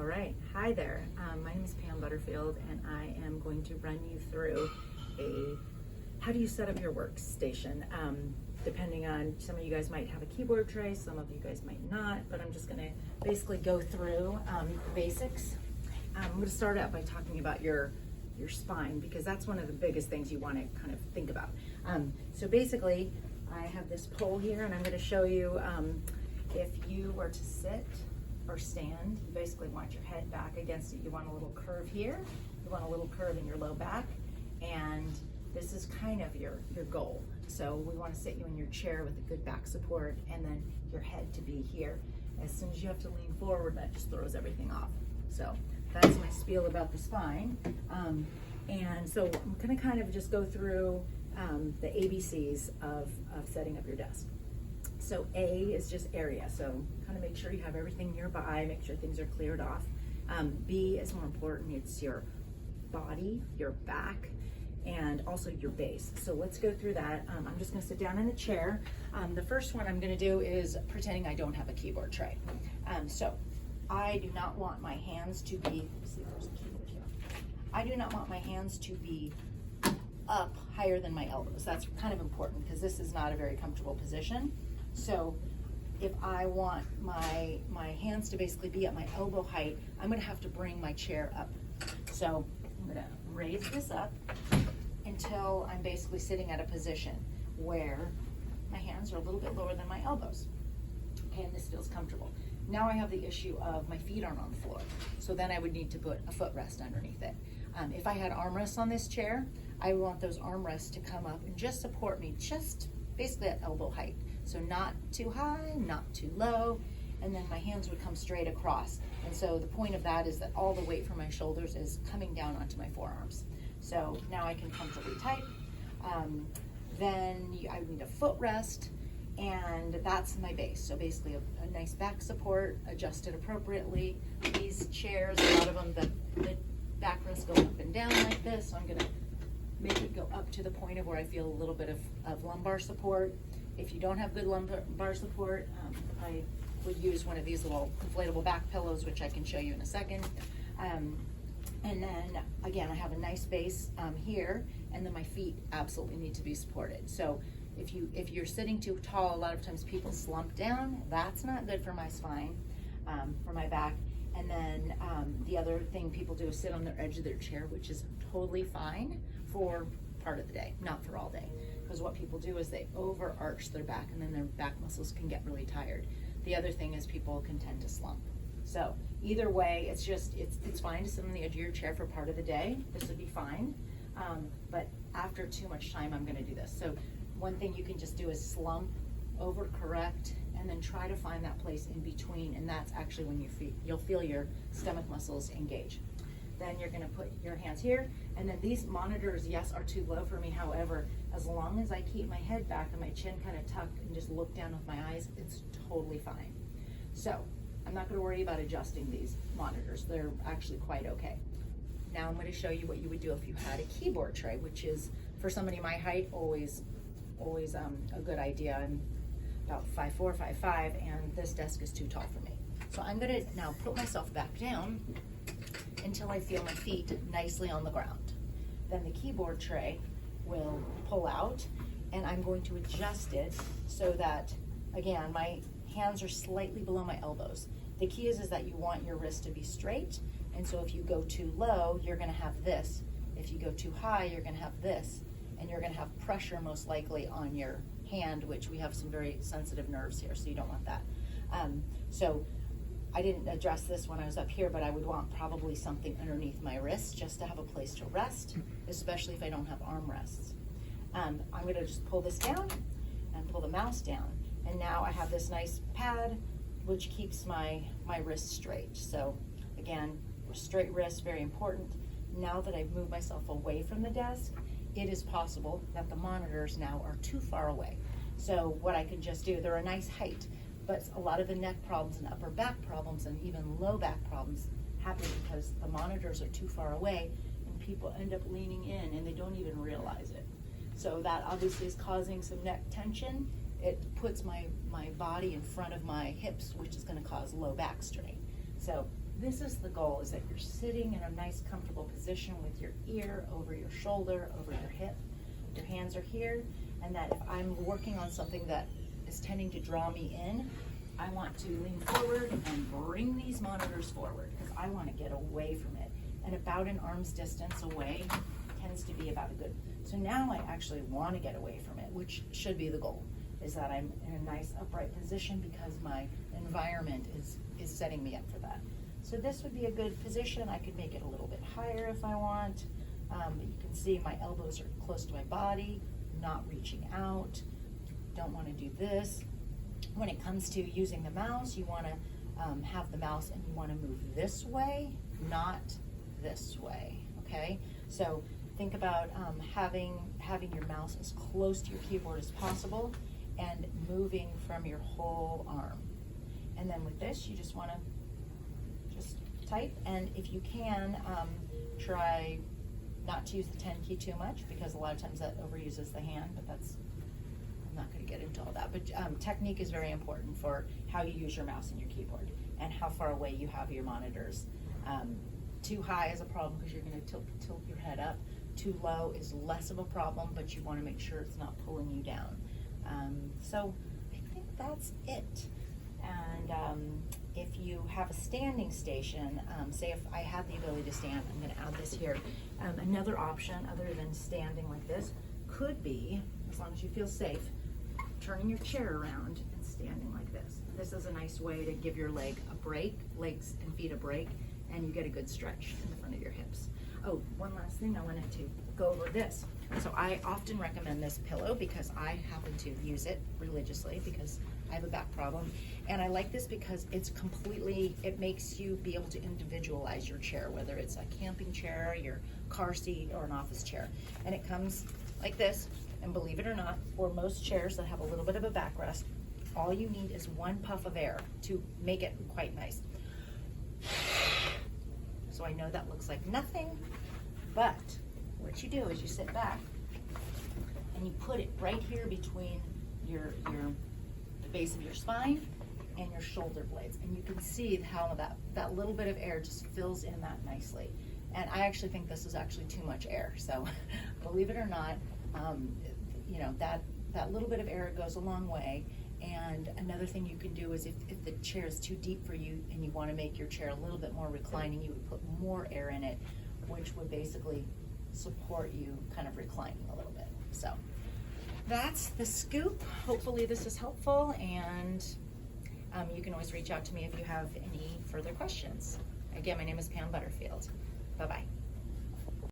All right, hi there. My name is Pam Butterfield, and I am going to run you through how do you set up your workstation. Depending on, some of you guys might have a keyboard tray, some of you guys might not, but I'm just gonna basically go through the basics. I'm gonna start out by talking about your spine, because that's one of the biggest things you wanna kind of think about. So basically, I have this pole here, and I'm gonna show you if you were to sit or stand, you basically want your head back against it. You want a little curve here, you want a little curve in your low back, and this is kind of your goal. So we want to sit you in your chair with a good back support, and then your head to be here. As soon as you have to lean forward, that just throws everything off. So that's my spiel about the spine. And so I'm going to kind of just go through the ABCs of setting up your desk. So A is just area, so kind of make sure you have everything nearby, make sure things are cleared off. B is more important, it's your body, your back, and also your base. So let's go through that. I'm just gonna sit down in a chair. The first one I'm gonna do is pretending I don't have a keyboard tray. So I do not want my hands to be, let's see if there's a keyboard here. I do not want my hands to be up higher than my elbows. That's kind of important because this is not a very comfortable position. So if I want my hands to basically be at my elbow height, I'm gonna have to bring my chair up. So I'm gonna raise this up until I'm basically sitting at a position where my hands are a little bit lower than my elbows. Okay, and this feels comfortable. Now I have the issue of my feet aren't on the floor. So then I would need to put a footrest underneath it. If I had armrests on this chair, I would want those armrests to come up and just support me just basically at elbow height. So not too high, not too low, and then my hands would come straight across. And so the point of that is that all the weight from my shoulders is coming down onto my forearms. So now I can comfortably type. Then I would need a footrest, and that's my base. So basically a nice back support, adjusted appropriately. These chairs, a lot of them, the backrests go up and down like this, so I'm gonna make it go up to the point of where I feel a little bit of lumbar support. If you don't have good lumbar support, I would use one of these little inflatable back pillows, which I can show you in a second. And then again, I have a nice base here, and then my feet absolutely need to be supported. So if you're sitting too tall, a lot of times people slump down. That's not good for my spine, for my back. And then the other thing people do is sit on the edge of their chair, which is totally fine for part of the day, not for all day. Because what people do is they overarch their back, and then their back muscles can get really tired. The other thing is people can tend to slump. So either way, it's fine to sit on the edge of your chair for part of the day. This would be fine. But after too much time, I'm gonna do this. So one thing you can just do is slump, overcorrect, and then try to find that place in between, and that's actually when you'll feel your stomach muscles engage. Then you're gonna put your hands here, and then these monitors, yes, are too low for me. However, as long as I keep my head back and my chin kind of tucked and just look down with my eyes, it's totally fine. So I'm not gonna worry about adjusting these monitors. They're actually quite okay. Now I'm gonna show you what you would do if you had a keyboard tray, which is, for somebody my height, always a good idea. I'm about 5'4", 5'5", and this desk is too tall for me. So I'm gonna now put myself back down until I feel my feet nicely on the ground. Then the keyboard tray will pull out, and I'm going to adjust it so that, again, my hands are slightly below my elbows. The key is that you want your wrist to be straight, and so if you go too low, you're gonna have this. If you go too high, you're gonna have this, and you're gonna have pressure most likely on your hand, which we have some very sensitive nerves here, so you don't want that. So I didn't address this when I was up here, but I would want probably something underneath my wrist just to have a place to rest, especially if I don't have arm rests. I'm gonna just pull this down and pull the mouse down. And now I have this nice pad, which keeps my wrist straight. So again, straight wrist, very important. Now that I've moved myself away from the desk, it is possible that the monitors now are too far away. So what I can just do, they're a nice height, but a lot of the neck problems and upper back problems and even low back problems happen because the monitors are too far away and people end up leaning in and they don't even realize it. So that obviously is causing some neck tension. It puts my body in front of my hips, which is gonna cause low back strain. So this is the goal, is that you're sitting in a nice comfortable position with your ear over your shoulder, over your hip. Your hands are here, and that if I'm working on something that is tending to draw me in, I want to lean forward and bring these monitors forward because I want to get away from it. And about an arm's distance away tends to be about a good. So now I actually want to get away from it, which should be the goal, is that I'm in a nice upright position because my environment is setting me up for that. So this would be a good position. I could make it a little bit higher if I want. But you can see my elbows are close to my body, not reaching out. Don't want to do this. When it comes to using the mouse, you want to have the mouse and you want to move this way, not this way, okay? So think about having your mouse as close to your keyboard as possible and moving from your whole arm. And then with this, you just want to just type, and if you can, try not to use the 10 key too much because a lot of times that overuses the hand, but that's, I'm not going to get into all that. But technique is very important for how you use your mouse and your keyboard and how far away you have your monitors. Too high is a problem because you're going to tilt your head up. Too low is less of a problem, but you want to make sure it's not pulling you down. So I think that's it. And if you have a standing station, say if I had the ability to stand, I'm going to add this here. Another option other than standing like this could be, as long as you feel safe, turning your chair around and standing like this. This is a nice way to give your legs and feet a break, and you get a good stretch in the front of your hips. Oh, one last thing I wanted to go over this. So I often recommend this pillow because I happen to use it religiously because I have a back problem. And I like this because it's it makes you be able to individualize your chair, whether it's a camping chair, your car seat, or an office chair. And it comes like this, and believe it or not, for most chairs that have a little bit of a backrest, all you need is one puff of air to make it quite nice. So I know that looks like nothing, but what you do is you sit back and you put it right here between the base of your spine and your shoulder blades, and you can see how that little bit of air just fills in that nicely. And I actually think this is actually too much air, so believe it or not, you know, that little bit of air goes a long way. And another thing you can do is if the chair is too deep for you and you want to make your chair a little bit more reclining, you would put more air in it, which would basically support you kind of reclining a little bit. So that's the scoop. Hopefully this is helpful, and you can always reach out to me if you have any further questions. Again, my name is Pam Butterfield.